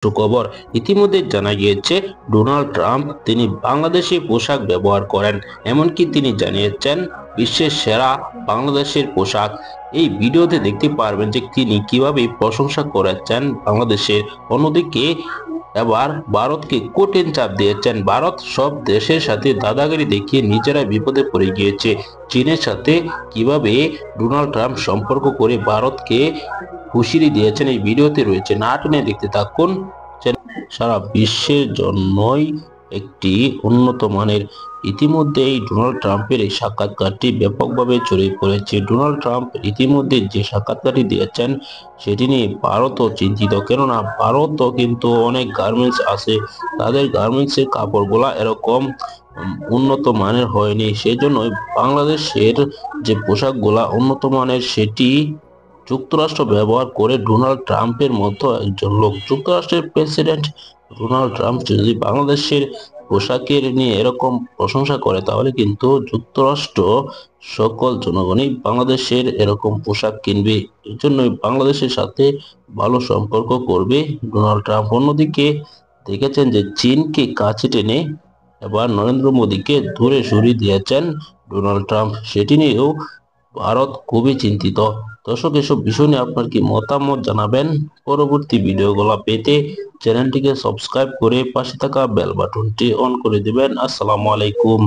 সুখবর। ইতিমধ্যে জানা গিয়েছে ডোনাল্ড ট্রাম্প তিনি বাংলাদেশি পোশাক ব্যবহার করেন, এমনকি তিনি জানিয়েছেন বিশ্বের সেরা বাংলাদেশের পোশাক। এই ভিডিওতে দেখতে পারবেন যে তিনি কিভাবে প্রশংসা করেছেন বাংলাদেশের। অন্যদিকে এবার ভারতকে কঠিন চাপ দিয়েছেন। ভারত সব দেশের সাথে দাদাগিরি দেখিয়ে নিজেরা বিপদে পড়ে গিয়েছে। চীনের সাথে কিভাবে ডোনাল্ড ট্রাম্প সম্পর্ক করে ভারতকে হুঁশিয়ারি দিয়েছেন এই ভিডিওতে রয়েছে, না টেনে দেখতে থাকুন। সারা বিশ্বের জন্যই একটি উন্নত মানের। ইতিমধ্যে এই ডোনাল্ড ট্রাম্পের এই সাক্ষাৎকারটি ব্যাপকভাবে ছড়িয়ে পড়েছে। ডোনাল্ড ট্রাম্প ইতিমধ্যে যে সাক্ষাৎকারটি দিয়েছেন সেটি নিয়ে ভারতও চিন্তিত, কেননা ভারতও কিন্তু অনেক গার্মেন্টস আছে, তাদের গার্মেন্টসের কাপড়গুলা এরকম উন্নত মানের হয়নি। সেই জন্যই বাংলাদেশের যে পোশাকগুলা উন্নত মানের সেটি যুক্তরাষ্ট্র ব্যবহার করে ডোনাল্ড ট্রাম্পের মতো একজন লোক। যুক্তরাষ্ট্রের প্রেসিডেন্ট ডোনাল্ড ট্রাম্প যদি বাংলাদেশের পোশাকের নিয়ে এরকম প্রশংসা করে, তাহলে কিন্তু যুক্তরাষ্ট্র সকল জনগণই বাংলাদেশের এরকম পোশাক কিনবে। এর জন্যই বাংলাদেশের সাথে ভালো সম্পর্ক করবে ডোনাল্ড ট্রাম্প। অন্যদিকে দেখেছেন যে চীনকে কাছে টেনে এবার নরেন্দ্র মোদীকে দূরে সরিয়ে দিয়েছেন ডোনাল্ড ট্রাম্প, সেটি নিয়েও ভারত খুবই চিন্তিত। দর্শক, এসব বিষয় নিয়ে আপনার কি মতামত জানাবেন। পরবর্তী ভিডিওগুলো পেতে চ্যানেলটিকে সাবস্ক্রাইব করে পাশে থাকা বেল বাটনটি অন করে দিবেন। আসসালামু আলাইকুম।